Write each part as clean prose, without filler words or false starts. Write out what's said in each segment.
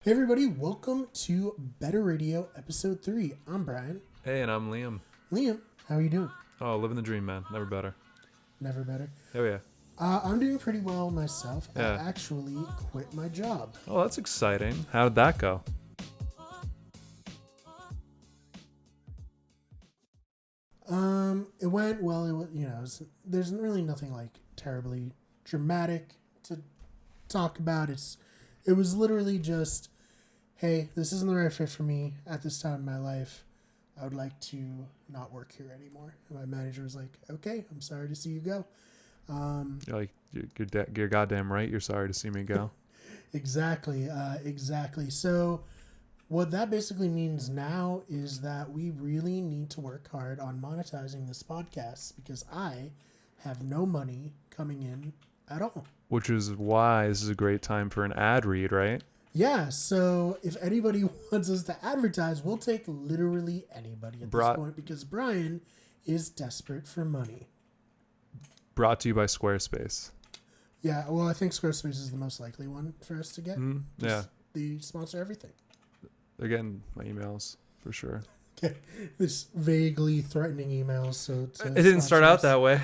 Hey everybody, welcome to Better Radio episode 3. I'm Brian. Hey, and I'm Liam. Liam, how are you doing? Oh, living the dream, man. Never better. Never better. Oh, yeah. I'm doing pretty well myself. Yeah. I actually quit my job. Oh, that's exciting. How did that go? It went well. There's really nothing like terribly dramatic to talk about. It was literally just, hey, this isn't the right fit for me at this time in my life. I would like to not work here anymore. And my manager was like, okay, I'm sorry to see you go. You're like, you're goddamn right. You're sorry to see me go. Exactly. So what that basically means now is that we really need to work hard on monetizing this podcast because I have no money coming in at all. Which is why this is a great time for an ad read, right? Yeah, so if anybody wants us to advertise, we'll take literally anybody at this point because Brian is desperate for money. Brought to you by Squarespace. Yeah, well, I think Squarespace is the most likely one for us to get. Yeah. They sponsor everything. They're getting my emails, for sure. Okay. This vaguely threatening emails. So it didn't start out that way.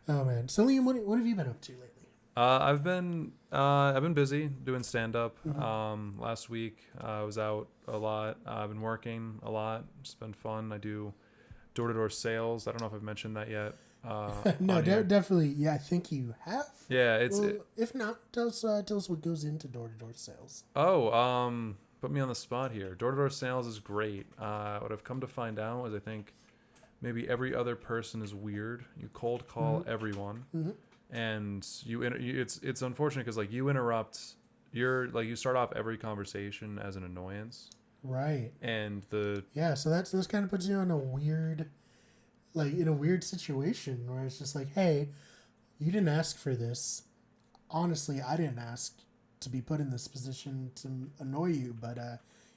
Oh, man. So, Liam, what have you been up to lately? I've been busy doing stand-up. Last week I was out a lot. I've been working a lot. It's been fun. I do door-to-door sales. I don't know if I've mentioned that yet. No, definitely. Yeah, I think you have. Yeah, if not, tell us what goes into door-to-door sales. Put me on the spot here. Door-to-door sales is great. What I've come to find out is I think maybe every other person is weird. You cold call everyone. And it's unfortunate because like you interrupt, you start off every conversation as an annoyance, right? And so this kind of puts you in a weird situation where it's just like, hey, you didn't ask for this. Honestly, I didn't ask to be put in this position to annoy you, but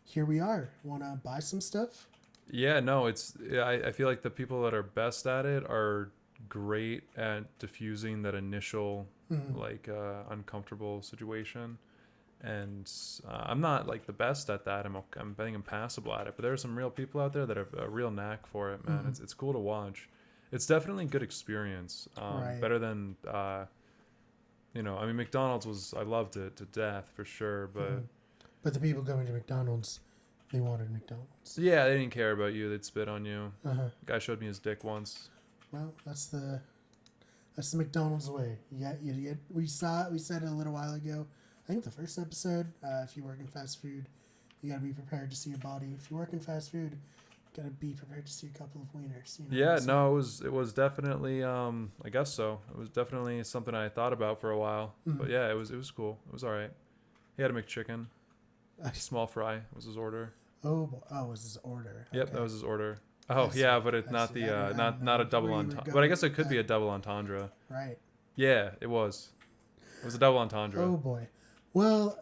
here we are. Want to buy some stuff? Yeah, no, I feel like the people that are best at it are great at diffusing that initial uncomfortable situation, and I'm not like the best at that. I'm betting I'm passable at it, but there are some real people out there that have a real knack for it, man. It's cool to watch. It's definitely a good experience. Right. Better than McDonald's I loved it to death for sure, but the people coming to McDonald's, they wanted McDonald's. Yeah, they didn't care about you. They'd spit on you. The guy showed me his dick once. Well, that's the McDonald's way. Yeah, we said it a little while ago. I think the first episode. If you work in fast food, you gotta be prepared to see a body. If you work in fast food, you gotta be prepared to see a couple of wieners. It was definitely. I guess so. It was definitely something I thought about for a while. But yeah, it was cool. It was all right. He had a McChicken, small fry was his order. Oh, was his order? Yep, okay. That was his order. Oh yeah, but it's not not a double entendre. But I guess it could be a double entendre. Right. Yeah, it was. It was a double entendre. Oh boy. Well,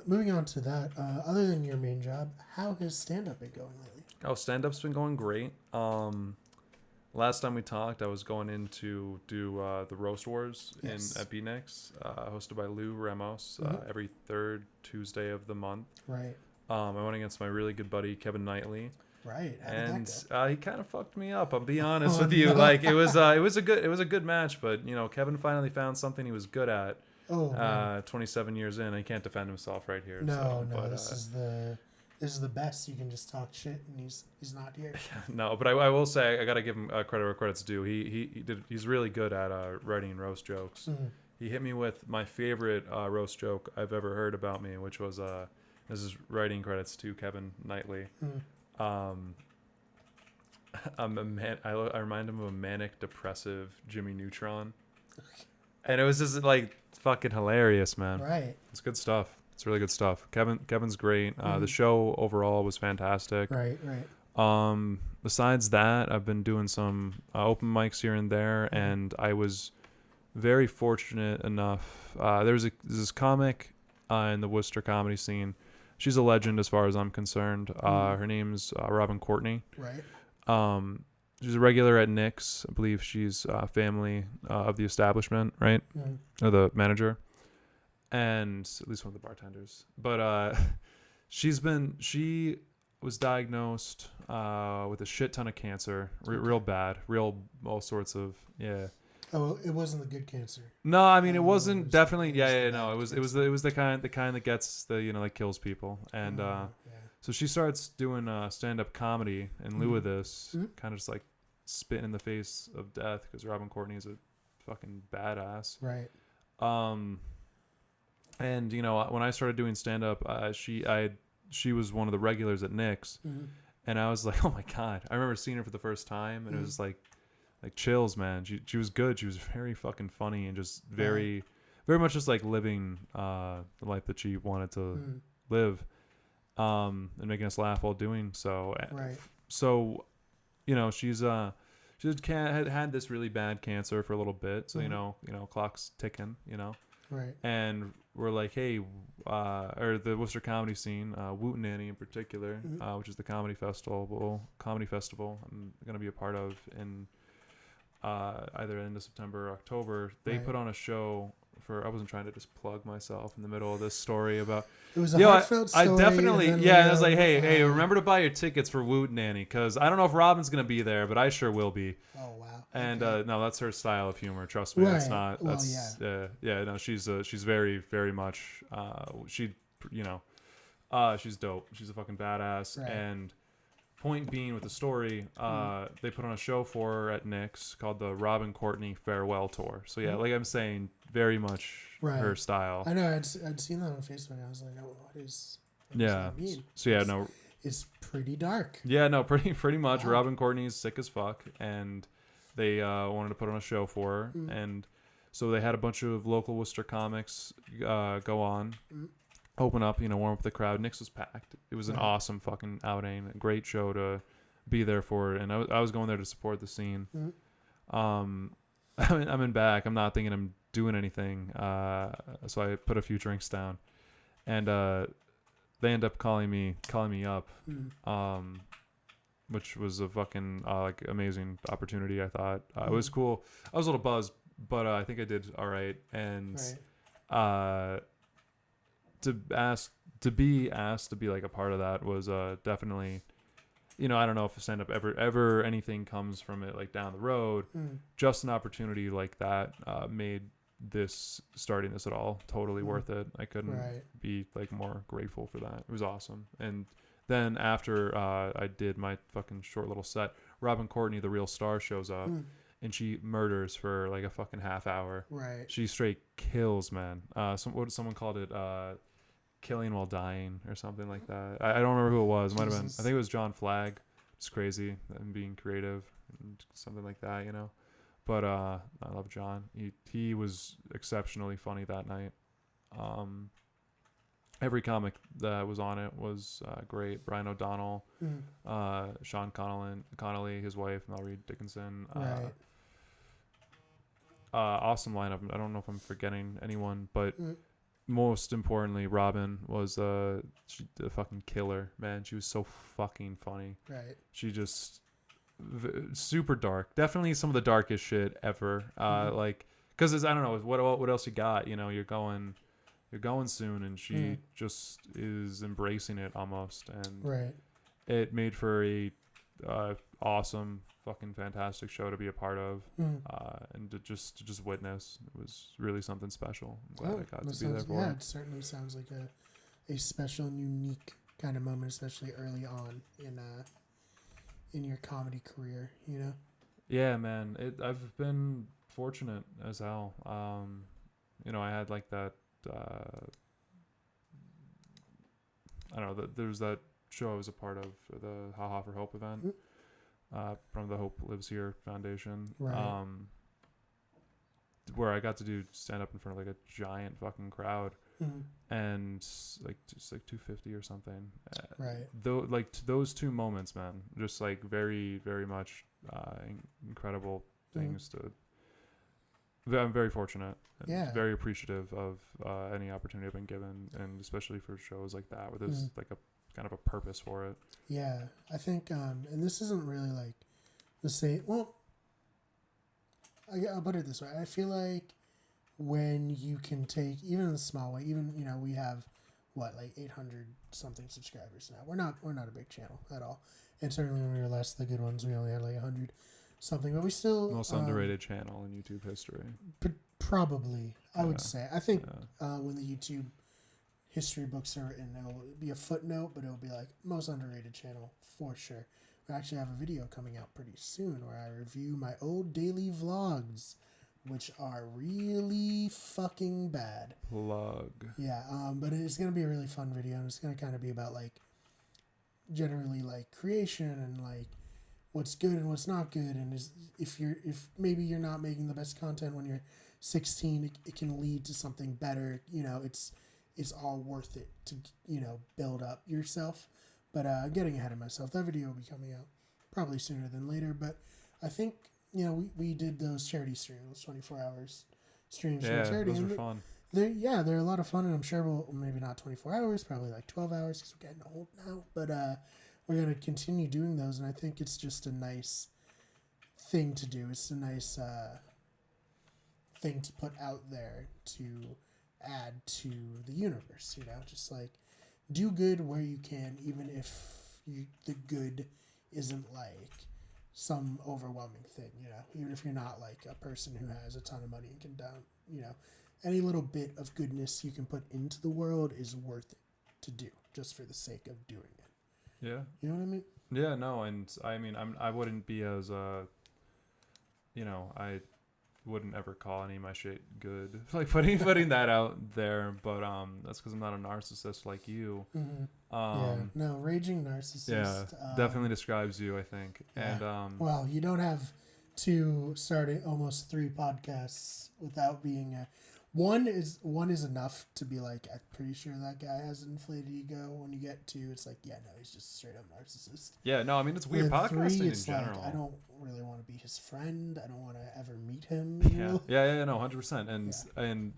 moving on to that. Other than your main job, how has stand-up been going lately? Oh, stand-up's been going great. Last time we talked, I was going in to do the Roast Wars at B-Nex, hosted by Lou Ramos, every third Tuesday of the month. Right. I went against my really good buddy Kevin Knightley. Right. And he kind of fucked me up. I'll be honest with you. No. Like it was a good match, but Kevin finally found something he was good at. 27 years in, he can't defend himself right here. This is the best. You can just talk shit, and he's not here. No, but I will say I gotta give him credit where credit's due. He's really good at writing roast jokes. He hit me with my favorite roast joke I've ever heard about me, which was this is writing credits to Kevin Knightley. I remind him of a manic depressive Jimmy Neutron, and it was just like fucking hilarious, man. Right. It's good stuff. It's really good stuff. Kevin's great. The show overall was fantastic. Right. Besides that, I've been doing some open mics here and there, and I was very fortunate enough. There's this comic in the Worcester comedy scene. She's a legend as far as I'm concerned. Her name's Robin Courtney. Right. She's a regular at Nick's. I believe she's family of the establishment, right? Or the manager. And at least one of the bartenders. But She was diagnosed with a shit ton of cancer, real bad, real all sorts of Oh, it wasn't the good cancer. No, I mean it Oh, wasn't definitely. it was the No, bad it was the kind that gets that kills people, and yeah. so she starts doing stand up comedy in lieu of this, Mhm. kind of just like spitting in the face of death because Robin Courtney is a fucking badass. Right. And when I started doing stand up, she was one of the regulars at Nick's, and I was like, oh my god! I remember seeing her for the first time, and it was like chills, man. She was good. She was very fucking funny and just very very much just like living the life that she wanted to live, and making us laugh while doing so. Right. So she's had this really bad cancer for a little bit, so clock's ticking, Right. and we're like, hey, or the Worcester comedy scene, Woot Nanny in particular, which is the comedy festival I'm gonna be a part of in either end of September or October. They put on a show for. I wasn't trying to just plug myself in the middle of this story about. It was a heartfelt story. I definitely, and I was like, hey, remember to buy your tickets for Woot Nanny, because I don't know if Robin's gonna be there, but I sure will be. Oh wow. And okay. No, that's her style of humor. Trust me, Right. it's not. That's Well, no, she's very very much. She's dope. She's a fucking badass. Right. And point being with the story, they put on a show for her at Nick's called the Robin Courtney Farewell Tour. So yeah, like I'm saying, very much her style. I know. I'd seen that on Facebook. I was like, oh, what does that mean? So yeah, no, it's pretty dark. Yeah, no, pretty much. Wow. Robin Courtney's sick as fuck, and they wanted to put on a show for her, and so they had a bunch of local Worcester comics go on. Open up, warm up the crowd. Nick's was packed. It was an awesome fucking outing. A great show to be there for. And I was going there to support the scene. I'm in back. I'm not thinking I'm doing anything. So I put a few drinks down. And they end up calling me up. Which was a fucking like amazing opportunity, I thought. It was cool. I was a little buzzed, but I think I did all right. And to be asked to be like a part of that was definitely, I don't know if stand up ever anything comes from it like down the road. Just an opportunity like that made starting this at all totally worth it. I couldn't be like more grateful for that. It was awesome. And then after I did my fucking short little set, Robin Courtney, the real star, shows up. And she murders for like a fucking half hour. Right. She straight kills, man. Someone called it killing while dying or something like that. I don't remember who it was. It might have been. I think it was John Flagg. It's crazy and being creative and something like that, But I love John. He was exceptionally funny that night. Every comic that was on it was great. Brian O'Donnell, Sean Connolly, his wife, Mallory Dickinson. Awesome lineup. I don't know if I'm forgetting anyone, but most importantly, Robin was a fucking killer, man. She was so fucking funny. Right. She just super dark. Definitely some of the darkest shit ever. Like, because I don't know what else you got. You're going soon, and she just is embracing it almost, and it made for a awesome, fucking fantastic show to be a part of, and to just witness. It was really something special. I'm glad I got to be there for it. Yeah, it certainly sounds like a special and unique kind of moment, especially early on in your comedy career. Yeah, man. I've been fortunate as hell. I had like that. I don't know. There was that show I was a part of, the Ha Ha for Hope event. From the Hope Lives Here Foundation, where I got to do stand up in front of like a giant fucking crowd, and like just like 250 or something. Though, like those two moments, man, just like very very much incredible things to. I'm very fortunate. And very appreciative of any opportunity I've been given, and especially for shows like that where there's like a kind of a purpose for it. Yeah, I think, and this isn't really like the same. Well, I'll put it this way. I feel like when you can take, even in a small way, even, we have like 800 something subscribers now. We're not a big channel at all, and certainly when we were last the good ones, we only had like 100 something, but we still Most underrated channel in YouTube history. Probably, I would say. I think Yeah. when the YouTube history books are written, it'll be a footnote, but it'll be like most underrated channel for sure. We actually have a video coming out pretty soon where I review my old daily vlogs, which are really fucking bad. Plug. Yeah, but it's gonna be a really fun video, and it's gonna kind of be about like generally like creation and like what's good and what's not good, and if maybe you're not making the best content when you're 16, it can lead to something better. It's all worth it to build up yourself. But getting ahead of myself, that video will be coming out probably sooner than later. But I think we did those charity streams, 24 hours streams for charity. Those were fun. They're a lot of fun, and I'm sure we'll maybe not 24 hours, probably like 12 hours because we're getting old now. But we're gonna continue doing those, and I think it's just a nice thing to do. It's a nice thing to put out there to add to the universe. Just like do good where you can, even if the good isn't like some overwhelming thing. Even if you're not like a person who has a ton of money and can down. Any little bit of goodness you can put into the world is worth it to do, just for the sake of doing it. Yeah. You know what I mean? Yeah, no, and I mean, I wouldn't be as I wouldn't ever call any of my shit good, like putting that out there, but that's because I'm not a narcissist like you. No, raging narcissist. Yeah, definitely describes you, I think. Yeah. And well, you don't have to start almost 3 podcasts without being one is enough to be like, I'm pretty sure that guy has an inflated ego. When you get 2, it's like, yeah, no, he's just straight up narcissist. Yeah, no, I mean, it's weird podcasting 3, it's in general. Like, I don't really want to be his friend. I don't want to ever meet him. Yeah, no, 100%. And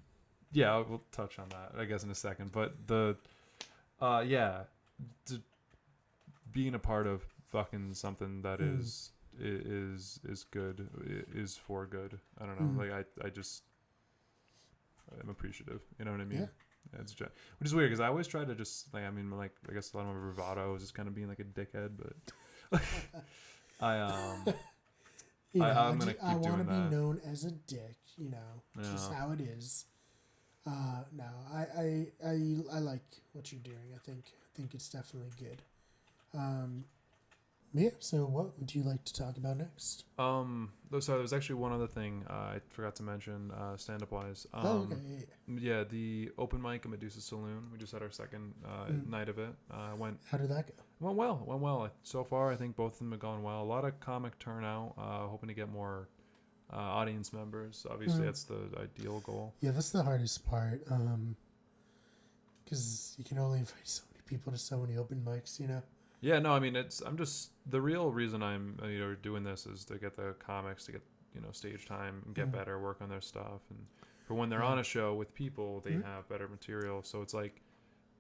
we'll touch on that, I guess, in a second. But being a part of fucking something that is good, is for good. I don't know. Like I'm appreciative. You know what I mean? Yeah. It's which is weird because I always try to just I guess a lot of my bravado is just kind of being like a dickhead, but I'm gonna keep doing that. I want to be known as a dick. Just how it is. No, I like what you're doing. I think it's definitely good. Yeah. So, what would you like to talk about next? So there's actually one other thing I forgot to mention, stand-up wise. Okay. Yeah, the open mic at Medusa Saloon. We just had our second night of it. How did that go? Went well. So far, I think both of them have gone well. A lot of comic turnout. Hoping to get more audience members. Obviously, that's the ideal goal. Yeah, that's the hardest part. Because you can only invite so many people to so many open mics. Yeah, no, I mean, I'm just, the real reason I'm, doing this is to get the comics to get, stage time and get better, work on their stuff. And for when they're on a show with people, they have better material. So it's like,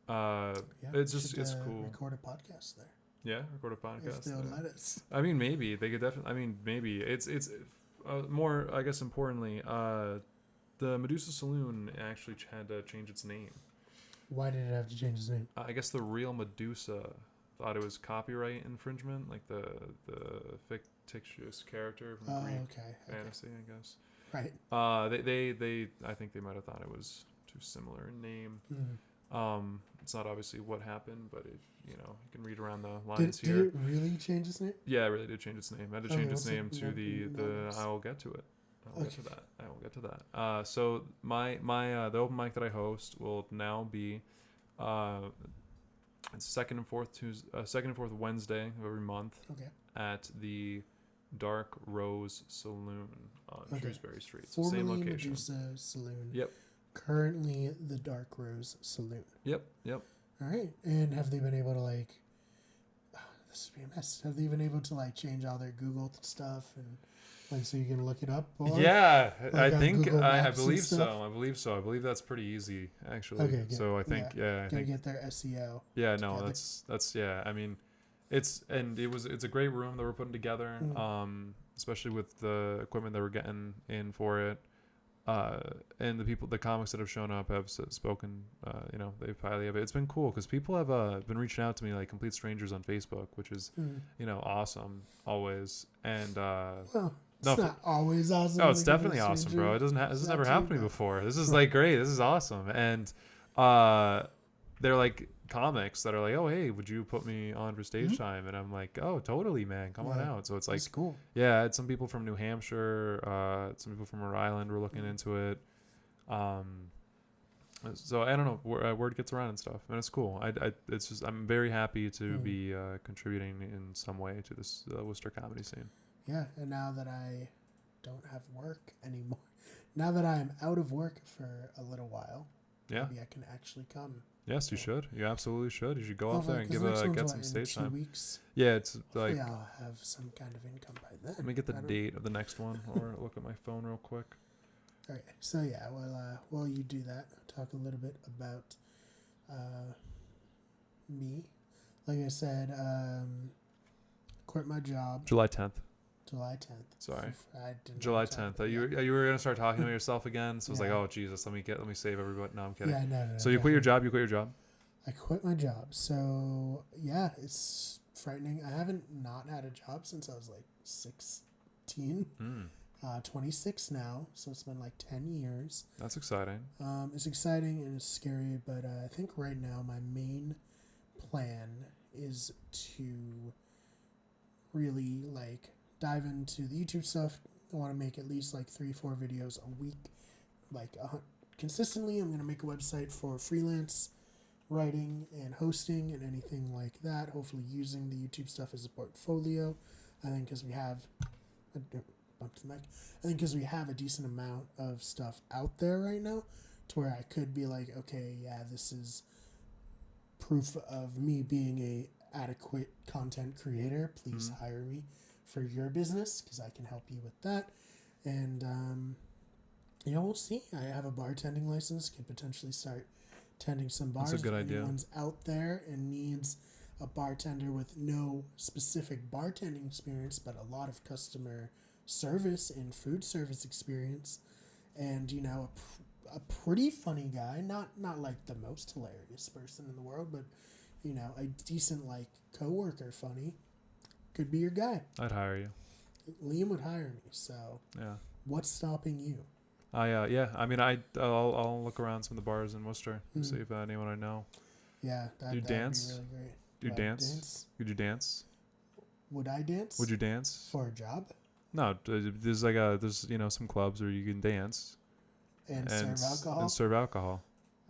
it's cool. Record a podcast there. Yeah, record a podcast. If they'll let us. I mean, maybe they could definitely, maybe it's more, I guess, importantly, the Medusa Saloon actually had to change its name. Why did it have to change its name? I guess the real Medusa thought it was copyright infringement, like the fictitious character from Greek fantasy, I guess. Right. They I think they might have thought it was too similar in name. It's not obviously what happened, but if you can read around the lines here. Did it really change its name? Yeah, it really did change its name. I had to change its name to the. I will get to it. I will get to that. So my the open mic that I host will now be. It's second and fourth Wednesday of every month at the Dark Rose Saloon on Shrewsbury Street. Formerly Same location. Medusa Saloon. Yep. Currently the Dark Rose Saloon. Yep. All right. And have they been able to this would be a mess. Have they been able to change all their Google stuff and so you can look it up? Yeah, I think I believe so. I believe that's pretty easy actually. Okay, good. So I think I think get their SEO. Yeah, no, that's yeah. I mean, it's a great room that we're putting together. Especially with the equipment that we're getting in for it. and the comics that have shown up have spoken, they've highly of it. It's been cool because people have been reaching out to me like complete strangers on Facebook, which is, awesome always. And Well, it's no, not always awesome. oh, it's definitely awesome, bro. It doesn't. This has never happened to me before. This is like great. This is awesome. And they're like comics that are like, oh, hey, would you put me on for stage time? And I'm like, oh, totally, man, come on out. So it's like, that's cool. Yeah, I had some people from New Hampshire, some people from Rhode Island were looking into it. So I don't know, word gets around and stuff, and it's cool. It's just I'm very happy to be contributing in some way to this Worcester comedy scene. Yeah, and now that I don't have work anymore, now that I am out of work for a little while, maybe I can actually come. Yes, you should. You absolutely should. You should go out there and get some stage time. 2 weeks. Yeah, it's like. Hopefully I'll have some kind of income by then. Let me get the date of the next one, or look at my phone real quick. All right. So yeah, while you do that, I'll talk a little bit about me. Like I said, quit my job. July 10th. July 10th. Sorry. I didn't July 10th. You were gonna start talking to yourself again, so I was like, oh Jesus, let me save everybody. No, I'm kidding. Yeah, no. So you quit your job. You quit your job. I quit my job. So yeah, it's frightening. I haven't not had a job since I was like 16. 26 now, so it's been like 10 years. That's exciting. It's exciting and it's scary, but I think right now my main plan is to really like dive into the YouTube stuff. I want to make at least like 3-4 videos a week, like consistently. I'm going to make a website for freelance writing and hosting and anything like that, hopefully using the YouTube stuff as a portfolio. I think because we have we have a decent amount of stuff out there right now to where I could be like, okay, yeah, this is proof of me being a adequate content creator. Please hire me for your business because I can help you with that. And we'll see. I have a bartending license, could potentially start tending some bars. That's a good idea. If anyone's out there and needs a bartender with no specific bartending experience, but a lot of customer service and food service experience, and a pretty funny guy, not like the most hilarious person in the world, but a decent like coworker funny, could be your guy. I'd hire you. Liam would hire me. So yeah, what's stopping you? I'll look around some of the bars in Worcester and see if anyone I know. Yeah, that'd dance? be really great. Do you dance? Could you dance? Would I dance? Would you dance for a job? No, there's some clubs where you can dance and serve alcohol.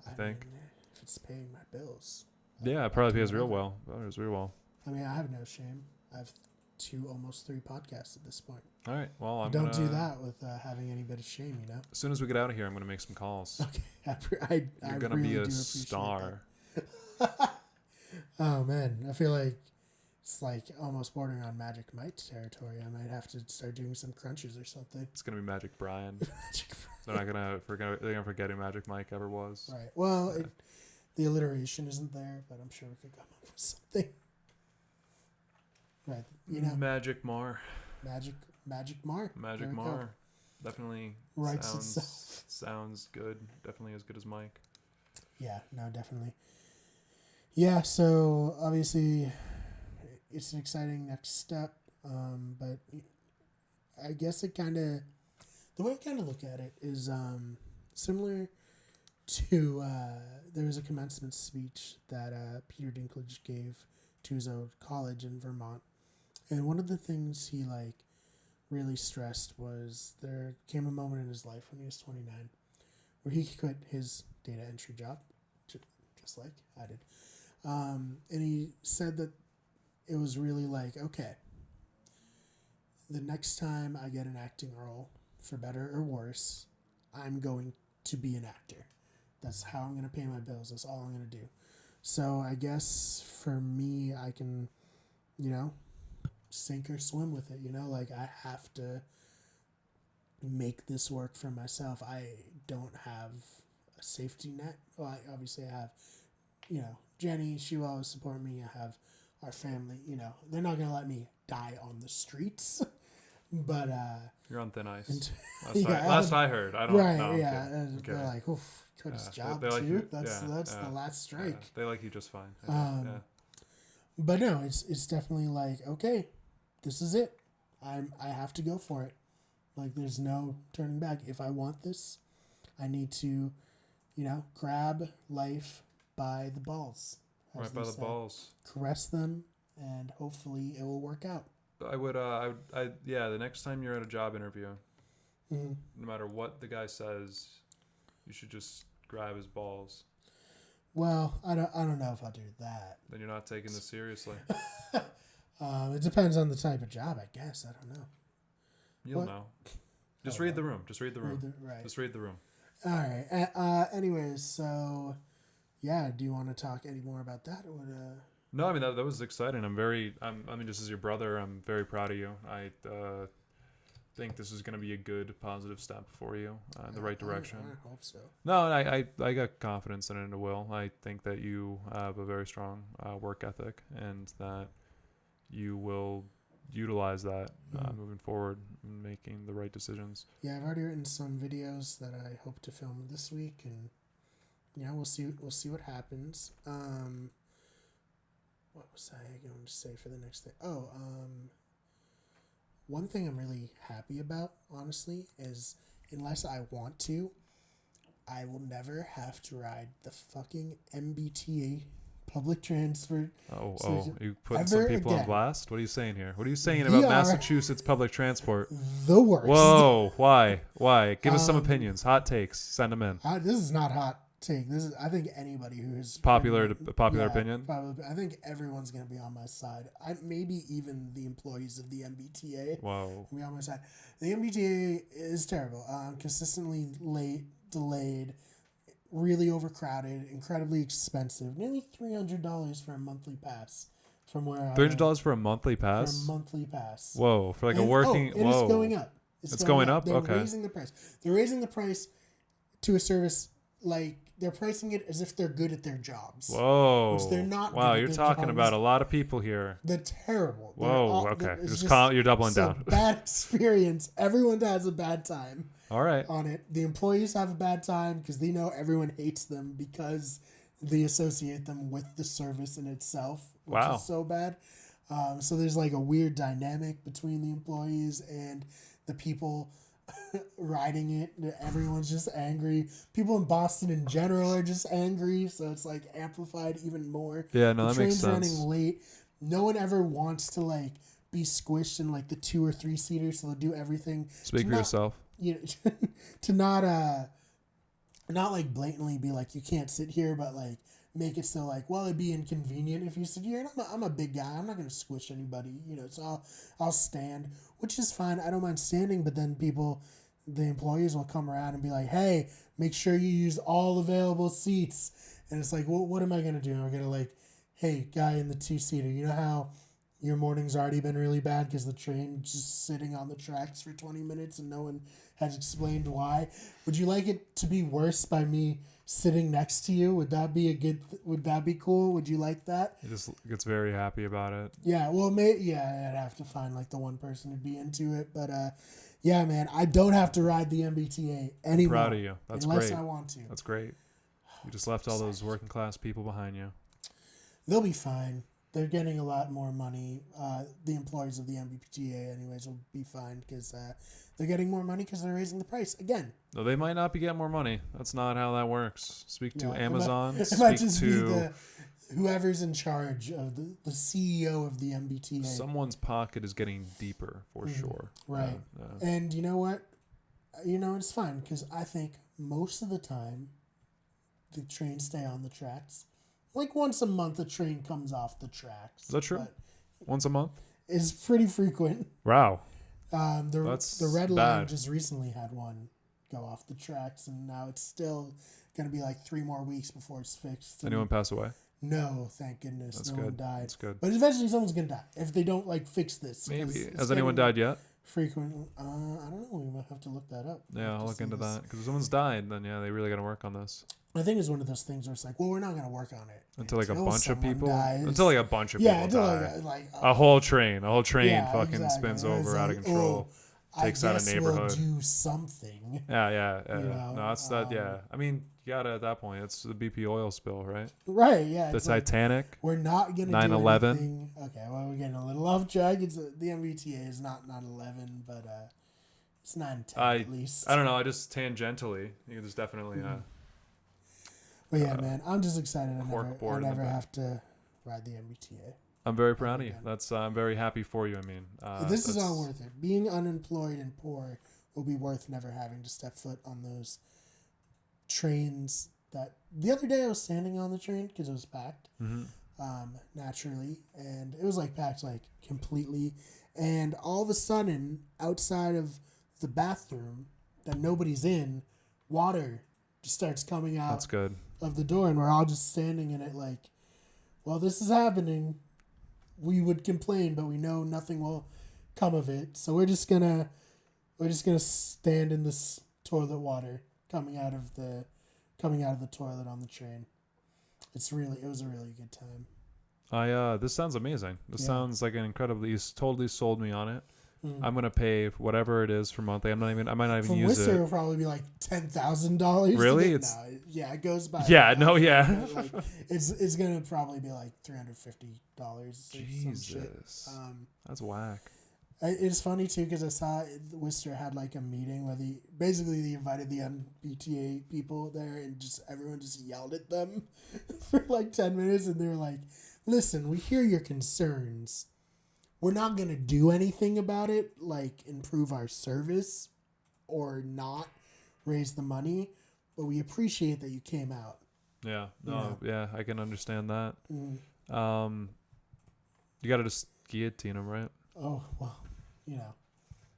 I think mean, if it's paying my bills. Yeah, it probably pays real well. I mean, I have no shame. I have almost 3 podcasts at this point. All right. Well, don't do that with having any bit of shame, As soon as we get out of here, I'm going to make some calls. Okay. You're going to be a star. Oh, man. I feel like it's like almost bordering on Magic Mike territory. I might have to start doing some crunches or something. It's going to be Magic Brian. They're not going to forget who Magic Mike ever was. Right. Well, the alliteration isn't there, but I'm sure we could come up with something. Right. Magic Mar. Magic Mar. Magic Mar. Definitely sounds good. Definitely as good as Mike. Yeah, no, definitely. Yeah, so obviously it's an exciting next step, but I guess the way I kind of look at it is similar to there was a commencement speech that Peter Dinklage gave to his old college in Vermont, and one of the things he really stressed was there came a moment in his life when he was 29 where he quit his data entry job, just like I did, and he said that it was really okay, the next time I get an acting role, for better or worse, I'm going to be an actor. That's how I'm going to pay my bills. That's all I'm going to do. So I guess for me, I can, sink or swim with it. I have to make this work for myself. I don't have a safety net. Well, obviously I have, Jenny, she will always support me. I have our family, they're not going to let me die on the streets. But You're on thin ice. and, Last I heard. I don't know. right, I'm yeah, kidding. and Okay. they're like, oof, quit his job they like too. you. That's Yeah. the last strike. They like you just fine. Um, But no, it's definitely like, okay, this is it. I have to go for it. Like, there's no turning back. If I want this, I need to, grab life by the balls. Right by the balls. Caress them, and hopefully it will work out. I would, the next time you're at a job interview, no matter what the guy says, you should just grab his balls. Well, I don't know if I'll do that. Then you're not taking this seriously. It depends on the type of job, I guess. I don't know. You'll know. Just read the room. Just read the room. Right. Just read the room. All right. Anyways, so yeah, do you want to talk any more about that? Or No, I mean that was exciting. Just as your brother, I'm very proud of you. I think this is going to be a good, positive step for you in the right direction. I hope so. No, I got confidence in it will. I think that you have a very strong work ethic and that you will utilize that moving forward and making the right decisions. Yeah, I've already written some videos that I hope to film this week, and we'll see what happens. What was I going to say for the next thing? One thing I'm really happy about, honestly, is unless I want to, I will never have to ride the fucking MBTA public transport. You put some people on blast? What are you saying here? What are you saying about Massachusetts public transport? The worst. Whoa, why? Give us some opinions, hot takes, send them in. This is not hot take. This is, I think anybody who is popular opinion. Probably, I think everyone's gonna be on my side. Maybe even the employees of the MBTA. Whoa. Will be on my side. The MBTA is terrible. Consistently late, delayed, really overcrowded, incredibly expensive. Nearly $300 for a monthly pass. From where $300 for a monthly pass. For a monthly pass. Whoa, for like a working. It's going up. It's going up. They're raising the price. They're raising the price to a service like. They're pricing it as if they're good at their jobs. Whoa. Which they're not. Wow, you're talking about a lot of people here. They're terrible. Whoa, okay. You're doubling down. Bad experience. Everyone has a bad time. All right. On it. The employees have a bad time because they know everyone hates them because they associate them with the service in itself, which is so bad. So there's like a weird dynamic between the employees and the people riding it. Everyone's just angry. People in Boston in general are just angry, so it's like amplified even more. Yeah, no, that makes sense. The train's running late. No one ever wants to like be squished in like the 2 or 3 seaters, so they'll do everything. Speak for yourself. To not like blatantly be like you can't sit here, but like make it so like, well, it'd be inconvenient if you sit here. And I'm a big guy. I'm not gonna squish anybody, So I'll stand, which is fine. I don't mind standing, but then the employees will come around and be like, hey, make sure you use all available seats. And it's like, well, what am I gonna do? I'm gonna like, hey, guy in the 2-seater, you know how your morning's already been really bad because the train just sitting on the tracks for 20 minutes and no one has explained why. Would you like it to be worse by me sitting next to you? Would that be would that be cool? Would you like that? He just gets very happy about it. Yeah, well, I'd have to find like the one person who'd be into it. But yeah, man, I don't have to ride the MBTA anymore. I'm proud of you. That's unless great. I want to. That's great. You just left all those working class people behind you. They'll be fine. They're getting a lot more money. The employees of the MBTA, anyways, will be fine because they're getting more money because they're raising the price again. No, they might not be getting more money. That's not how that works. Speak to Amazon. It might just be whoever's in charge of the CEO of the MBTA. Someone's pocket is getting deeper for sure. Right. And you know what? It's fine because I think most of the time the trains stay on the tracks. Like once a month, a train comes off the tracks. Is that true? Once a month? It's pretty frequent. Wow. The Red Line just recently had one go off the tracks, and now it's still going to be like 3 more weeks before it's fixed. Anyone pass away? No, no one died. That's good. But eventually someone's going to die if they don't like fix this. Maybe. Has anyone died yet? Frequently. I don't know. We might have to look that up. Yeah, I'll look into that. Because if someone's died, then yeah, they really got to work on this. I think it's one of those things where it's like, well, we're not gonna work on it until like a bunch of someone people. dies. Until like a bunch of Yeah, people until die. like A whole train yeah, fucking exactly. spins And it's over out of like, control. I Takes out a guess we'll neighborhood. do something. Yeah. You know, No, that's that. Yeah, I mean, you gotta at that point. It's the BP oil spill, right? right? Yeah, The it's like, Titanic. we're not gonna 9/11. do anything. Okay, well, we're getting a little off track. It's the MBTA is not 9/11, but it's 9/10 at least. I don't know. I just tangentially. There's definitely But yeah, man, I'm just excited. corkboard I in the never back. have to ride the MBTA. I'm very proud of you. again. That's I'm very happy for you. I mean, This is all worth it. Being unemployed and poor will be worth never having to step foot on those trains. That the other day I was standing on the train because it was packed, naturally, and it was like packed like completely. And all of a sudden, outside of the bathroom that nobody's in, water just starts coming out. That's good. Of the door, and we're all just standing in it like, well, this is happening. We would complain, but we know nothing will come of it. So we're just gonna stand in this toilet water coming out of the toilet on the train. It was a really good time. This sounds amazing. This Yeah. sounds like an incredibly. You totally sold me on it. I'm gonna pay whatever it is for monthly. I might not even From use Worcester, it. it'll probably be like $10,000. Really? Yeah, it goes by. Yeah, no, yeah. Like, it's gonna probably be like $350. Jesus, that's whack. It's funny too because I saw Worcester had like a meeting where they invited the MBTA people there and just everyone just yelled at them for like 10 minutes and they were like, "Listen, we hear your concerns. We're not going to do anything about it, like improve our service or not raise the money, but we appreciate that you came out." Yeah, no, yeah, I can understand that. Mm. You got to just guillotine them, right? Oh, well,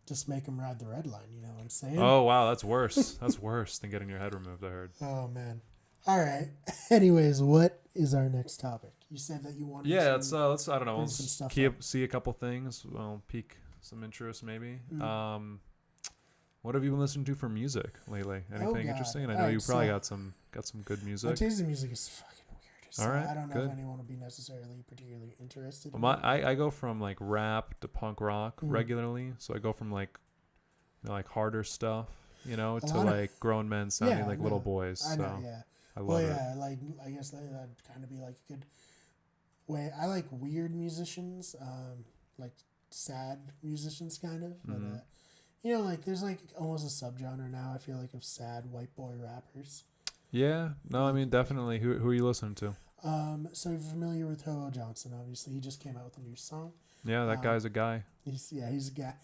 just make them ride the red line, you know what I'm saying? Oh, wow, that's worse. That's worse than getting your head removed, I heard. Oh, man. All right. Anyways, what is our next topic? You said that you wanted to... Yeah, let's I don't know, bring let's some stuff see a couple things. Well, pique some interest maybe. Mm. What have you been listening to for music lately? Anything God. interesting? And I All know right, you probably so- got some good My music. taste in music is fucking weird. So All right, I don't know good. if anyone will be necessarily particularly interested Well, in it. I go from like rap to punk rock regularly, so I go from like like harder stuff, to lot of- like grown men sounding Yeah, like no, little boys. I So know, yeah. I love Well, it. yeah, like, I guess that'd kind of be like a good way. I like weird musicians, like sad musicians kind of. But, like there's like almost a subgenre now, I feel like, of sad white boy rappers. Yeah, no, I mean definitely. Who are you listening to? So you're familiar with Ho Johnson, obviously. He just came out with a new song. Yeah, that guy's a guy. He's a guy.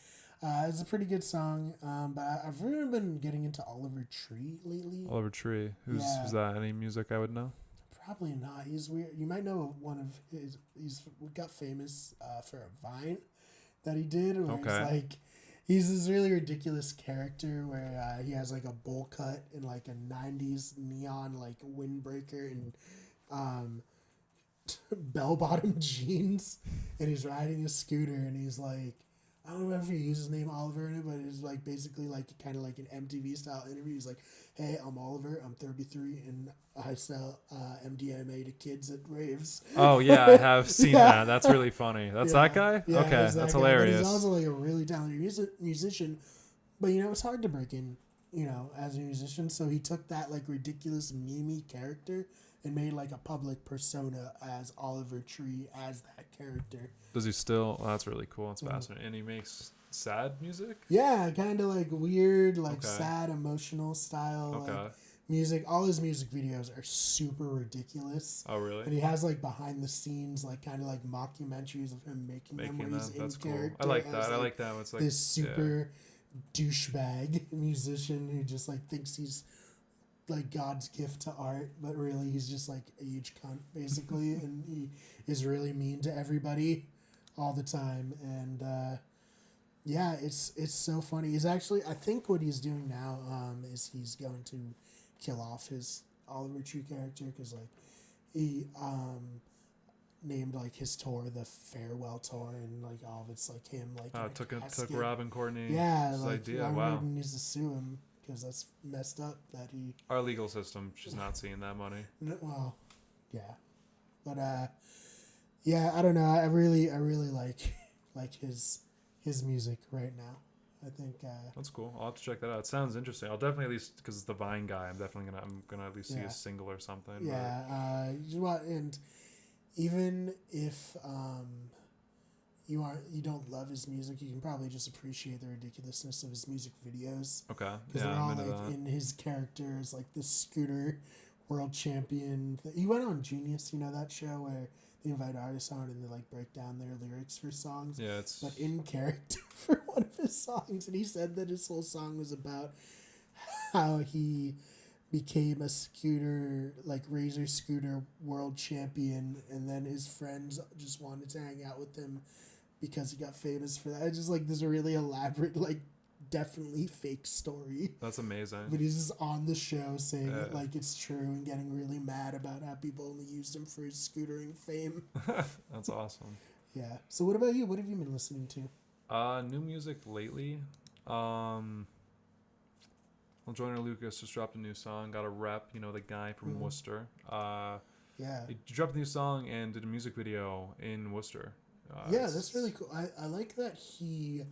It's a pretty good song, but I've really been getting into Oliver Tree lately. Oliver Tree. Who's that? Any music I would know? Probably not. He's weird. You might know one of his. He's got famous for a Vine that he did. Where Okay. It's like he's this really ridiculous character where he has like a bowl cut and like a '90s neon like windbreaker and bell bottom jeans, and he's riding a scooter and he's like. I don't know if he used his name Oliver in it, but it's like basically like kind of like an MTV style interview. He's like, "Hey, I'm Oliver. I'm 33, and I sell MDMA to kids at raves." Oh yeah, I have seen Yeah. that. That's really funny. That's that guy. Yeah, Okay, it's that that's guy. hilarious. But he's also like a really talented musician. But it's hard to break in, as a musician. So he took that like ridiculous meme character and made like a public persona as Oliver Tree as that character. Does he still? Oh, that's really cool. That's fascinating. And he makes sad music. Yeah, kind of like weird, like Okay. sad, emotional style Okay. like music. All his music videos are super ridiculous. Oh really? And he has like behind the scenes, like kind of like mockumentaries of him making them where he's in That's cool. character. I like as, that. I like that. It's like this super douchebag musician who just like thinks he's like God's gift to art, but really he's just like a huge cunt basically, and he is really mean to everybody all the time. And yeah, it's so funny. He's actually, I think what he's doing now is he's going to kill off his Oliver Tree character because like he named like his tour the Farewell Tour, and like all of it's like him like in a took casket. Robin Courtney's Yeah, like idea. Ron Wow. Wood needs to sue him because that's messed up that he. Our legal system, she's not seeing that money. Well, yeah, but yeah, I don't know. I really like his music right now. I think That's cool. I'll have to check that out. It sounds interesting. I'll definitely at least because it's the Vine guy. I'm gonna at least see Yeah. a single or something. yeah. And even if you don't love his music, you can probably just appreciate the ridiculousness of his music videos. Okay. Because Yeah, they're I'm all into like that. in his characters, like the scooter world champion. He went on Genius, you know that show where they invite artists on and they like break down their lyrics for songs. Yeah, it's But in character for one of his songs, and he said that his whole song was about how he became a scooter, like razor scooter world champion, and then his friends just wanted to hang out with him because he got famous for that. It's just like this really elaborate, like definitely fake story. that's amazing. But he's just on the show saying it Yeah. like it's true and getting really mad about how people only used him for his scootering fame. That's awesome. Yeah. So what about you? What have you been listening to? New music lately. Well, Joyner Lucas just dropped a new song. Got a rep, the guy from Worcester. Yeah. He dropped a new song and did a music video in Worcester. Yeah, that's really cool. I like that he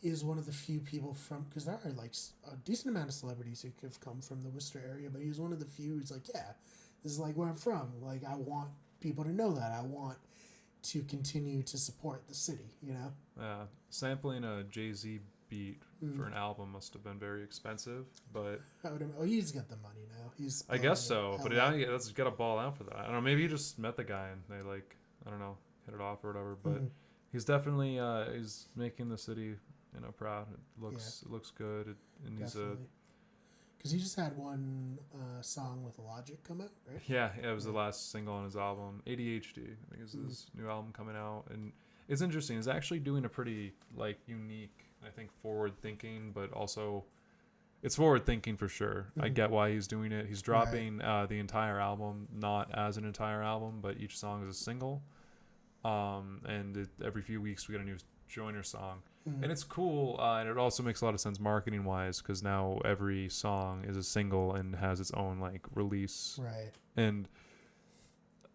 is one of the few people from, because there are like a decent amount of celebrities who have come from the Worcester area, but he's one of the few who's like, yeah, this is like where I'm from. Like, I want people to know that. I want to continue to support the city, you know? Yeah, sampling a Jay-Z beat for an album must have been very expensive, but He's got the money now. I guess so. But that's got to ball out for that. I don't know. Maybe he just met the guy and they I don't know, hit it off or whatever. But he's definitely he's making the city proud. It looks good, and he's because he just had one song with Logic come out, right? Yeah, it was the last single on his album. ADHD, I think, is his new album coming out, and it's interesting. He's actually doing a pretty unique, I think, forward thinking, but also it's forward thinking for sure. I get why he's doing it. He's dropping the entire album not as an entire album, but each song is a single. And every few weeks we get a new Joyner song, and it's cool. And it also makes a lot of sense marketing wise because now every song is a single and has its own release. Right. And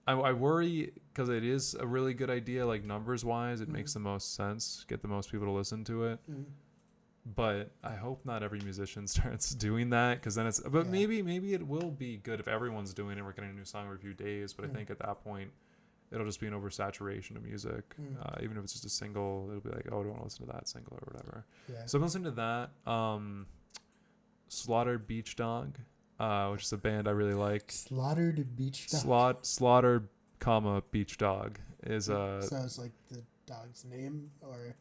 I worry because it is a really good idea, numbers wise, it makes the most sense, get the most people to listen to it. But I hope not every musician starts doing that because then maybe it will be good if everyone's doing it. We're getting a new song every few days, but I think at that point it'll just be an oversaturation of music. Even if it's just a single, it'll be like, oh, I don't want to listen to that single or whatever. Yeah. So I'm listening to that. Slaughter Beach Dog, which is a band I really like. Slaughtered Beach Dog. Slaughter, Beach Dog is So it's like the dog's name, or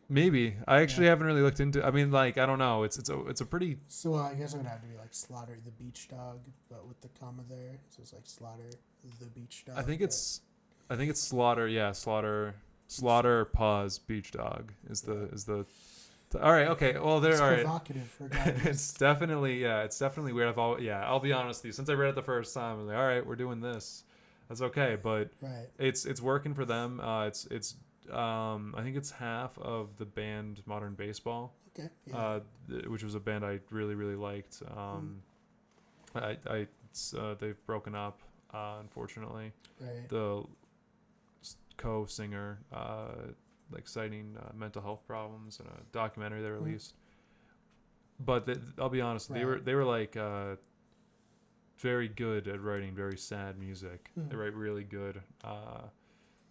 maybe I actually haven't really looked into. I mean, I don't know. It's a pretty. So I guess it would have to be like Slaughter the Beach Dog, but with the comma there. So it's like Slaughter the Beach Dog. I think it's Slaughter. Yeah, Slaughter Pause Beach Dog is the. All right. Okay. Well, it's all right. Provocative regardless. It's definitely weird. I'll be honest with you. Since I read it the first time, I was like, all right, we're doing this. That's okay, but it's working for them. It's I think it's half of the band Modern Baseball. Okay. Yeah. Which was a band I really really liked. They've broken up, unfortunately. Right. The co-singer citing mental health problems in a documentary they released. But I'll be honest, they were very good at writing very sad music. They write really good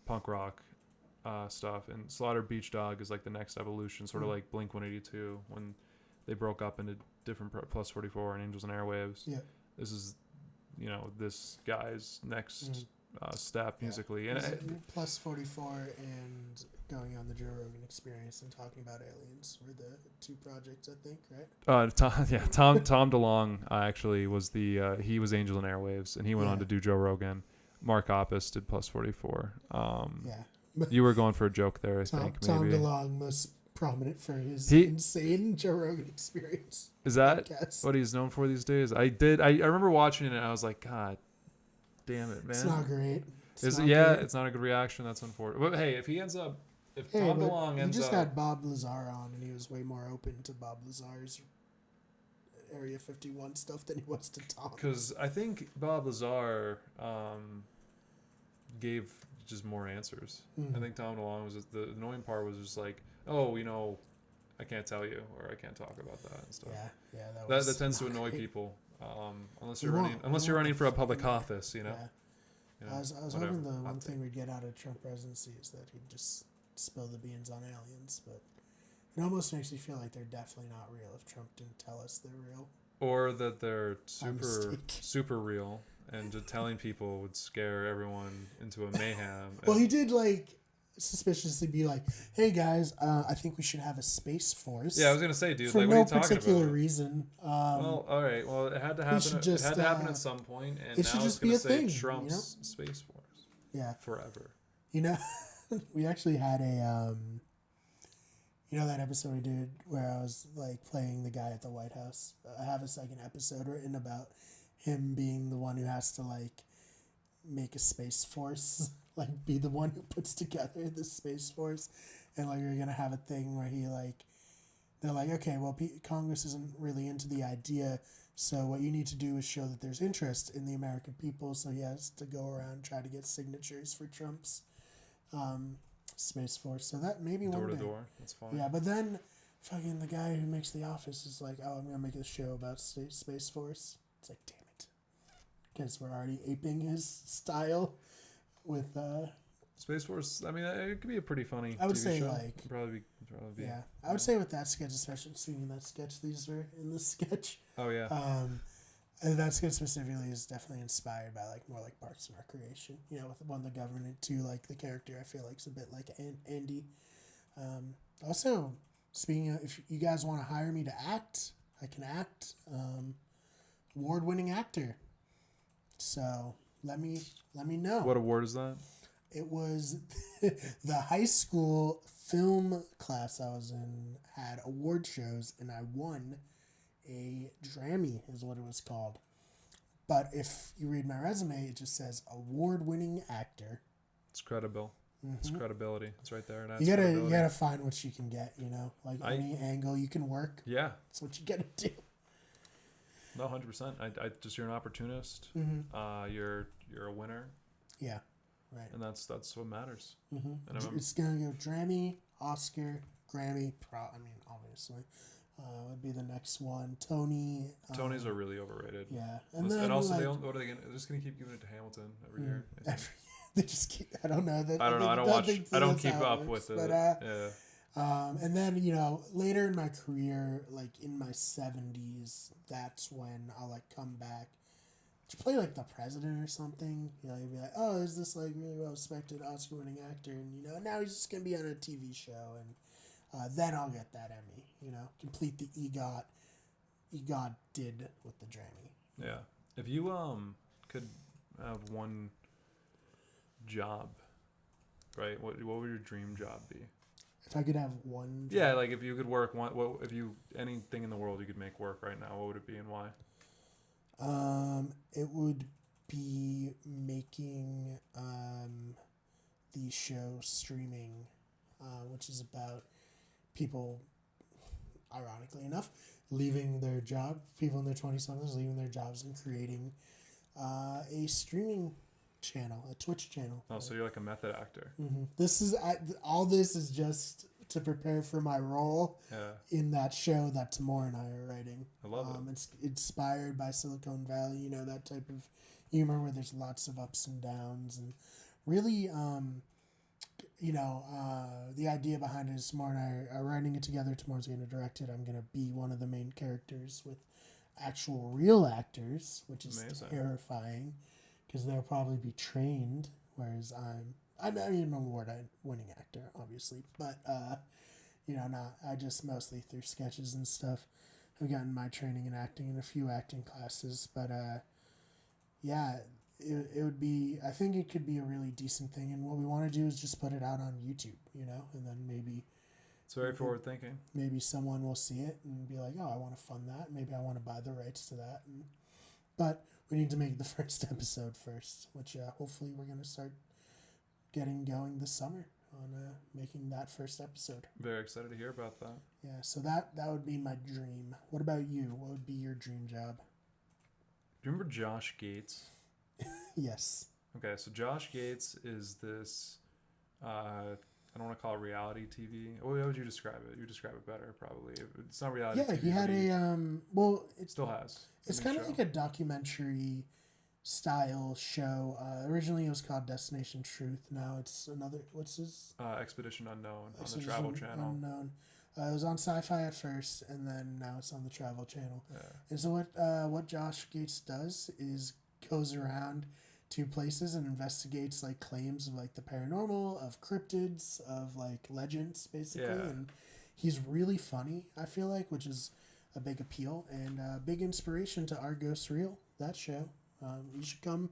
punk rock stuff, and Slaughter Beach Dog is the next evolution, sort of like Blink 182 when they broke up into different Plus 44 and Angels and Airwaves. Yeah. This is this guy's next step musically, and Plus 44 and going on the Joe Rogan Experience and talking about aliens were the two projects, I think, right? Tom DeLonge actually was he was Angels and Airwaves, and he went on to do Joe Rogan. Mark Hoppus did Plus 44. You were going for a joke there, I think. Tom maybe. DeLonge most prominent for his insane Joe Rogan Experience. Is that what he's known for these days? I remember watching it and I was like, God damn it, man. It's not great. It's not a good reaction. That's unfortunate. But hey, if Tom DeLonge ends up... He just had Bob Lazar on, and he was way more open to Bob Lazar's Area 51 stuff than he was to Tom. Because I think Bob Lazar gave just more answers. I think Tom DeLonge was just, the annoying part was just like, oh, I can't tell you, or I can't talk about that and stuff. Yeah, That tends to annoy great. people, unless you're running for a public office, Yeah. I was whatever. hoping the one thing we'd get out of Trump presidency is that he'd just spill the beans on aliens, but it almost makes me feel like they're definitely not real if Trump didn't tell us they're real. Or that they're super real, and just telling people would scare everyone into a mayhem. Well, he did suspiciously be like, "Hey guys, I think we should have a space force." Yeah, I was gonna say, dude, for like, no what are you talking particular about? reason. Well, all right. Well, it had to happen. It had to happen at some point, and it should now just it's gonna be a say thing, Trump's Space Force. Yeah, forever. We actually had a that episode we did where I was like playing the guy at the White House. I have a second episode written about him being the one who has to like make a space force, like be the one who puts together the space force, and like you're gonna have a thing where they're like, okay, well, Congress isn't really into the idea, so what you need to do is show that there's interest in the American people. So he has to go around and try to get signatures for Trump's Space Force. So that maybe door one to day. door. That's fine. Yeah, but then fucking the guy who makes The Office is like, oh, I'm gonna make a show about Space Force. It's like, damn it, because we're already aping his style with Space Force. I mean, it could be a pretty funny. I would TV say show. like probably be. Yeah, I would say with that sketch, especially seeing that sketch, these are in the sketch. Oh yeah. And that sketch specifically is definitely inspired by like more like Parks and Recreation. With one the government too, like the character I feel like is a bit like Andy. Also, speaking of, if you guys want to hire me to act, I can act. Award-winning actor. So let me know. What award is that? It was the high school film class I was in had award shows, and I won a Drammy, is what it was called. But if you read my resume, it just says award-winning actor. It's credible. It's credibility. It's right there. You gotta find what you can get. Like any angle you can work. Yeah, that's what you gotta do. No, 100%. I just you're an opportunist. You're a winner. Yeah, right. And that's what matters. And it's gonna go Drammy, Oscar, Grammy. Obviously, would be the next one. Tony. Tonys are really overrated. Yeah, and also what are they gonna? They're just gonna keep giving it to Hamilton every year. They just keep. I don't know. I don't know. I don't watch. I don't keep up with it. But, yeah. And then later in my career, like in my 70s, that's when I'll like come back to play like the president or something. You'd be like, oh, is this like really well respected Oscar-winning actor, and now he's just gonna be on a TV show, and then I'll get that Emmy. Complete the EGOT did with the Drammy. Yeah. If you could have one job, right? What would your dream job be? If I could have one job. Yeah, like if you could work anything in the world you could make work right now, what would it be and why? It would be making the show Streaming, which is about people, ironically enough, leaving their job, people in their 20-somethings leaving their jobs and creating a streaming channel, a Twitch channel. Oh, so you're like a method actor. All this is just to prepare for my role in that show that Tamor and I are writing. I love it. It's inspired by Silicon Valley, that type of humor where there's lots of ups and downs, and really, the idea behind it is Tamor and I are writing it together. Tamor's going to direct it. I'm going to be one of the main characters with actual real actors, which is terrifying because they'll probably be trained, whereas I'm an award-winning actor, obviously, but I just mostly through sketches and stuff. I've gotten my training in acting in a few acting classes, but it would be. I think it could be a really decent thing, and what we want to do is just put it out on YouTube, and then maybe. It's very forward thinking. Maybe someone will see it and be like, "Oh, I want to fund that. Maybe I want to buy the rights to that." But we need to make the first episode first, which hopefully we're gonna start getting going this summer. on making that first episode. Very excited to hear about that. Yeah, so that would be my dream. What about you? What would be your dream job? Do you remember Josh Gates? Yes. Okay, so Josh Gates is this, I don't want to call it reality TV. How would you describe it? You describe it better, probably. It's not reality TV. Yeah, he had it still has. It's kind of like a documentary style show. Originally it was called Destination Truth. Now it's another, what's his? Expedition Unknown on the Travel Channel. Unknown. It was on Sci-Fi at first, and then now it's on the Travel Channel. Yeah. And so what Josh Gates does is goes around to places and investigates like claims of like the paranormal, of cryptids, of like legends, basically. Yeah. And he's really funny, I feel like, which is a big appeal and a big inspiration to Our Ghost Reel, that show. You should come.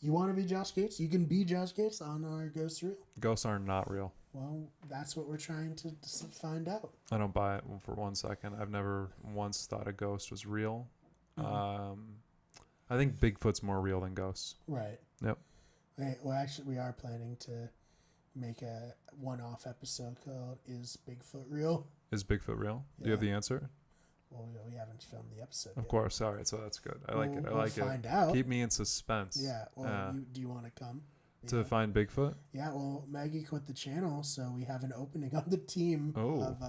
You want to be Josh Gates? You can be Josh Gates on Our Ghost Reel. Ghosts are not real. Well, that's what we're trying to find out. I don't buy it for 1 second. I've never once thought a ghost was real. Mm-hmm. I think Bigfoot's more real than ghosts. Right. Yep. Well, actually, we are planning to make a one-off episode called "Is Bigfoot Real?" Is Bigfoot real? Yeah. Do you have the answer? Well, we haven't filmed the episode Of yet. course. All right. So that's good. I like it. I like we'll it. find out. Keep me in suspense. Yeah. Well, do you want to come? To find Bigfoot? Yeah. Well, Maggie quit the channel, so we have an opening on the team of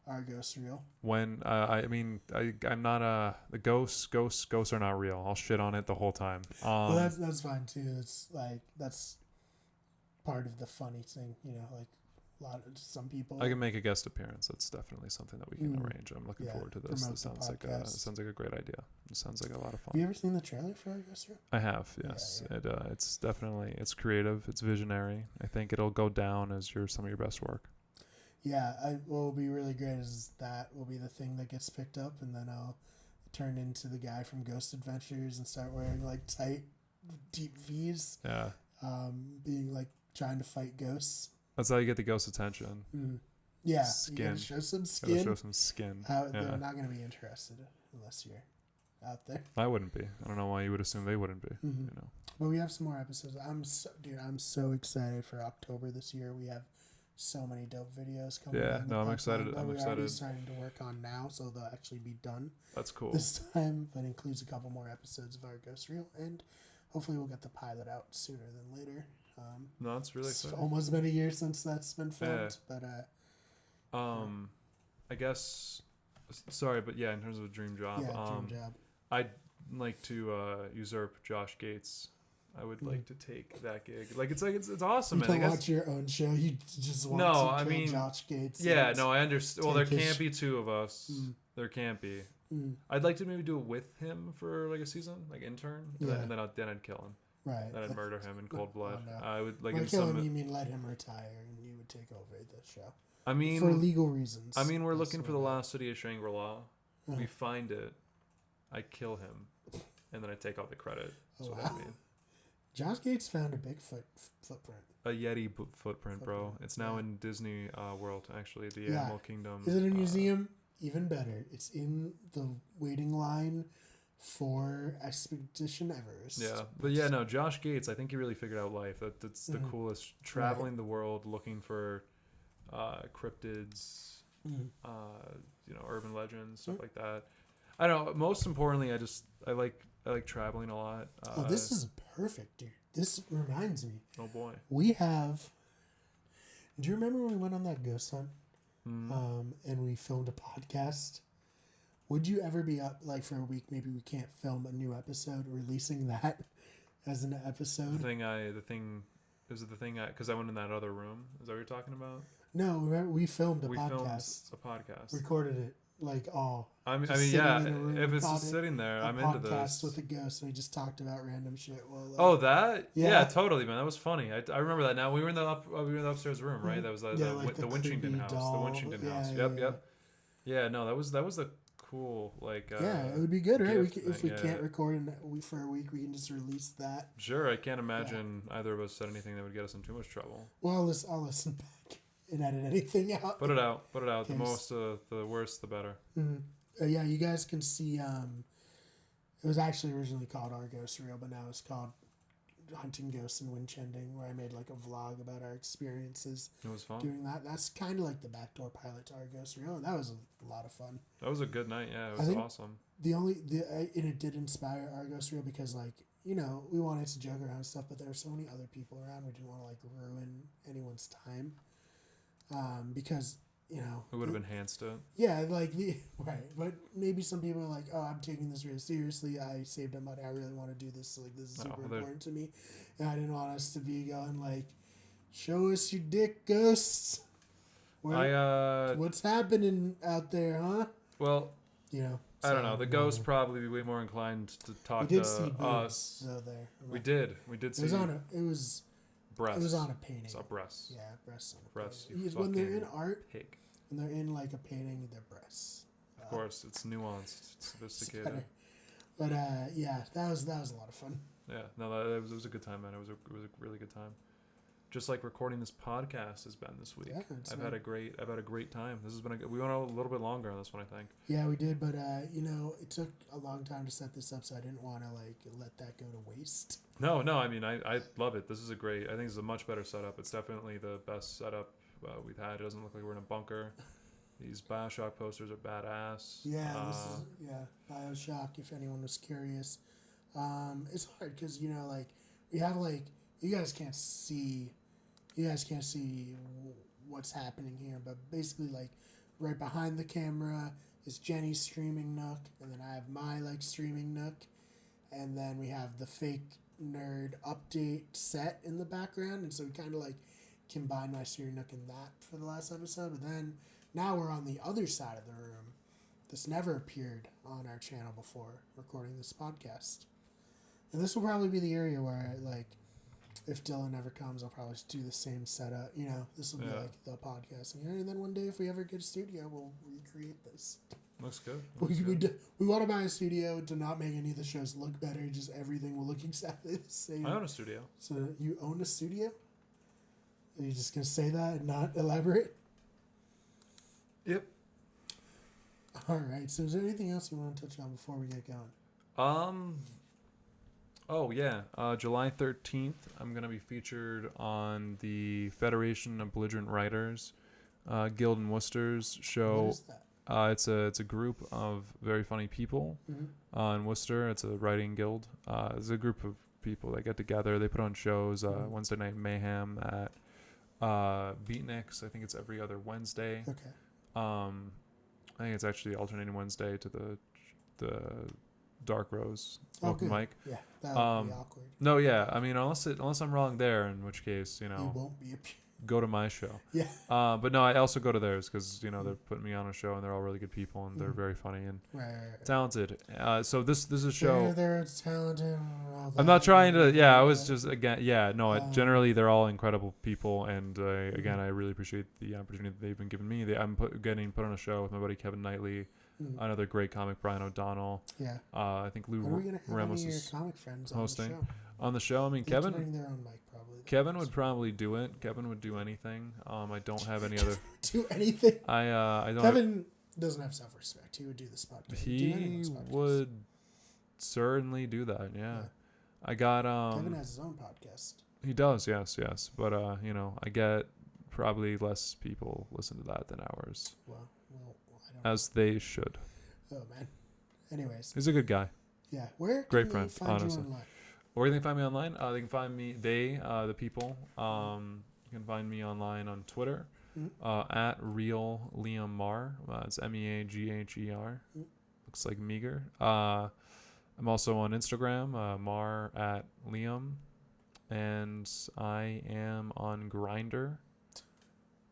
Our Ghost Reel. When I'm not the ghosts are not real. I'll shit on it the whole time. Well, that's fine too. It's like that's part of the funny thing, like some people. I can make a guest appearance. That's definitely something that we can arrange. I'm looking forward to this. It sounds like a great idea. It sounds like a lot of fun. Have you ever seen the trailer for Our Ghost Reel? I have, yes. Yeah. It's definitely creative. It's visionary. I think it'll go down as some of your best work. Yeah, what will be really great is that will be the thing that gets picked up, and then I'll turn into the guy from Ghost Adventures and start wearing like tight, deep V's. Yeah. Being like trying to fight ghosts. That's how you get the ghost attention. Mm. Yeah, skin. You gotta show some skin. Gotta show some skin. They're not gonna be interested unless you're out there. I wouldn't be. I don't know why you would assume they wouldn't be. Mm-hmm. You know. But we have some more episodes. I'm so excited for October this year. We have so many dope videos coming. Yeah, no, I'm excited. I'm excited. Starting to work on now, so they'll actually be done. That's cool. This time, but includes a couple more episodes of Our Ghost Reel, and hopefully we'll get the pilot out sooner than later. No, it's really exciting. It's almost been a year since that's been filmed, but I guess. Sorry, but yeah, in terms of a dream job, dream job. I'd like to usurp Josh Gates. I would like to take that gig. It's awesome. You don't watch your own show. You just want to kill Josh Gates. Yeah, no, I understand. Well, there can't be two of us. There can't be. I'd like to maybe do it with him for like a season, like intern, and then I'd kill him. Right. Then I'd murder him in cold blood. Oh, no. I would By kill him, you mean let him retire and you would take over the show. I mean, for legal reasons. I mean, we're looking for the lost city of Shangri-La. We find it. I kill him, and then I take all the credit. That's what I mean. Josh Gates found a Bigfoot footprint. A Yeti footprint, bro. It's now in Disney World, actually, the Animal Kingdom. Is it a museum? Even better. It's in the waiting line for Expedition Everest. Yeah, but no, Josh Gates, I think he really figured out life. That's the coolest. Traveling the world, looking for cryptids, urban legends, stuff like that. I don't know. Most importantly, I like traveling a lot. This is perfect, dude. This reminds me. Oh boy. We have. Do you remember when we went on that ghost hunt? And we filmed a podcast? Would you ever be up like for a week? Maybe we can't film a new episode, releasing that as an episode. Because I went in that other room. Is that what you're talking about? No, remember we filmed a podcast. Recorded it like all. I mean, yeah. If it's just sitting there, I'm into this. Podcast with a ghost, and we just talked about random shit. That? Yeah, totally, man. That was funny. I remember that now. We were in the upstairs room, right? That was the Winchington house. Doll. The Winchington house. Yep. Yeah, no, that was the cool it would be good, right? If we can't record for a week, we can just release that. Sure, I can't imagine either of us said anything that would get us in too much trouble. Well, I'll listen back and edit anything out. Put it out. The most, the worse, the better. Mm-hmm. You guys can see. It was actually originally called Our Ghost Reel, but now it's called hunting ghosts in Windchending, where I made like a vlog about our experiences It was fun. doing that. That's kind of like the backdoor pilot to our ghost reel, and that was a lot of fun. That was a good night. Yeah, it I was think awesome. and it did inspire our ghost reel because like we wanted to joke around and stuff, but there were so many other people around. We didn't want to like ruin anyone's time, because It would have enhanced it. yeah, like right. But maybe some people are like, oh, I'm taking this really seriously. I saved up money. I really want to do this. So, like, this is super important to me, and I didn't want us to be going like, show us your dick, ghosts. What's happening out there, huh? Well, I don't know. The ghosts probably be way more inclined to talk to us. So there. We did see. It was breasts. It was on a painting. It's breasts. Yeah, breasts on a breasts. painting. When they're in art, pig. when they're in like a painting, they're breasts. Of course, it's nuanced, it's sophisticated. But yeah, that was a lot of fun. Yeah, no, it was a good time, man. It was a really good time. Just like recording this podcast has been this week. Yeah, I've had a great time. This has been we went a little bit longer on this one, I think. Yeah, we did, but it took a long time to set this up, so I didn't want to like let that go to waste. No, I mean I love it. This is I think this is a much better setup. It's definitely the best setup we've had. It doesn't look like we're in a bunker. These BioShock posters are badass. Yeah, BioShock. If anyone was curious, it's hard because we have you guys can't see what's happening here, but basically right behind the camera is Jenny's streaming nook, and then I have my streaming nook, and then we have the fake nerd update set in the background, and so we kind of combined my streaming nook and that for the last episode, but then now we're on the other side of the room. This never appeared on our channel before, recording this podcast. And this will probably be the area where, if Dylan ever comes, I'll probably do the same setup. This will be the podcast here. And then one day, if we ever get a studio, we'll recreate this. Looks good. We want to buy a studio to not make any of the shows look better. Just everything will look exactly the same. I own a studio. So you own a studio? Are you just going to say that and not elaborate? Yep. All right. So is there anything else you want to touch on before we get going? Oh yeah. July 13th, I'm gonna be featured on the Federation of Belligerent Writers Guild in Worcester's show. What is that? It's a group of very funny people in Worcester. It's a writing guild. It's a group of people that get together. They put on shows. Wednesday Night Mayhem at Beatniks. I think it's every other Wednesday. Okay. I think it's actually alternating Wednesday to the Dark Rose open mic. Yeah, that would be awkward. No, yeah. I mean, unless I'm wrong there, in which case, You won't be. go to my show. Yeah. But no, I also go to theirs because they're putting me on a show and they're all really good people and they're very funny and talented. So this is a show. They're talented. I'm not trying to. Yeah, I was just again. Yeah, no. Generally, they're all incredible people, and again, I really appreciate the opportunity that they've been giving me. I'm getting put on a show with my buddy Kevin Knightley, another great comic, Brian O'Donnell. Yeah. I think Lou Ramos is comic friends hosting on the show. I mean, they Kevin. bring their own mic, probably. Kevin would probably do it. Kevin would do anything. I don't have any other. Do anything. I don't. Kevin doesn't have self-respect. He would do this podcast. He would certainly do that. Yeah. I got Kevin has his own podcast. He does, yes. But I get probably less people listen to that than ours. Well, I don't as they should. Oh man. Anyways. He's a good guy. Yeah. Where can great friend, find honestly. you online? Where can they find me online? They can find me the people. You can find me online on Twitter at real Liam Marr. It's MEAGHER. Looks like meager. I'm also on Instagram, Mar at Liam, and I am on Grindr,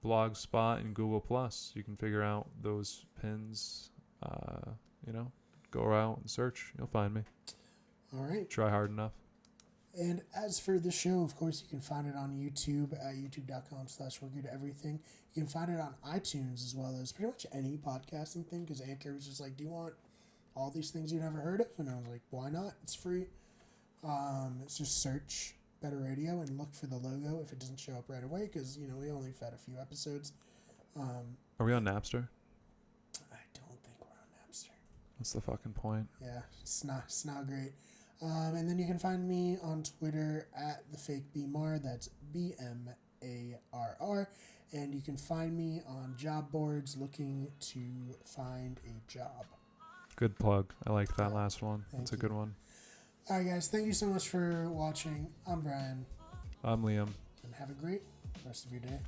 Blogspot, and Google Plus. You can figure out those pins. Go out and search. You'll find me. All right. Try hard enough. And as for the show, of course, you can find it on YouTube at youtube.com/we'regoodeverything. You can find it on iTunes as well as pretty much any podcasting thing, because Anchor was just like, do you want all these things you never heard of? And I was like, why not? It's free. It's just search Better Radio and look for the logo if it doesn't show up right away, because we only fed a few episodes. Are we on Napster? I don't think we're on Napster. What's the fucking point? Yeah, it's not great. And then you can find me on Twitter at the fake BMAR. That's BMARR. And you can find me on job boards looking to find a job. Good plug. I like that last one. Thank That's a you. good one. All right, guys. Thank you so much for watching. I'm Brian. I'm Liam. And have a great rest of your day.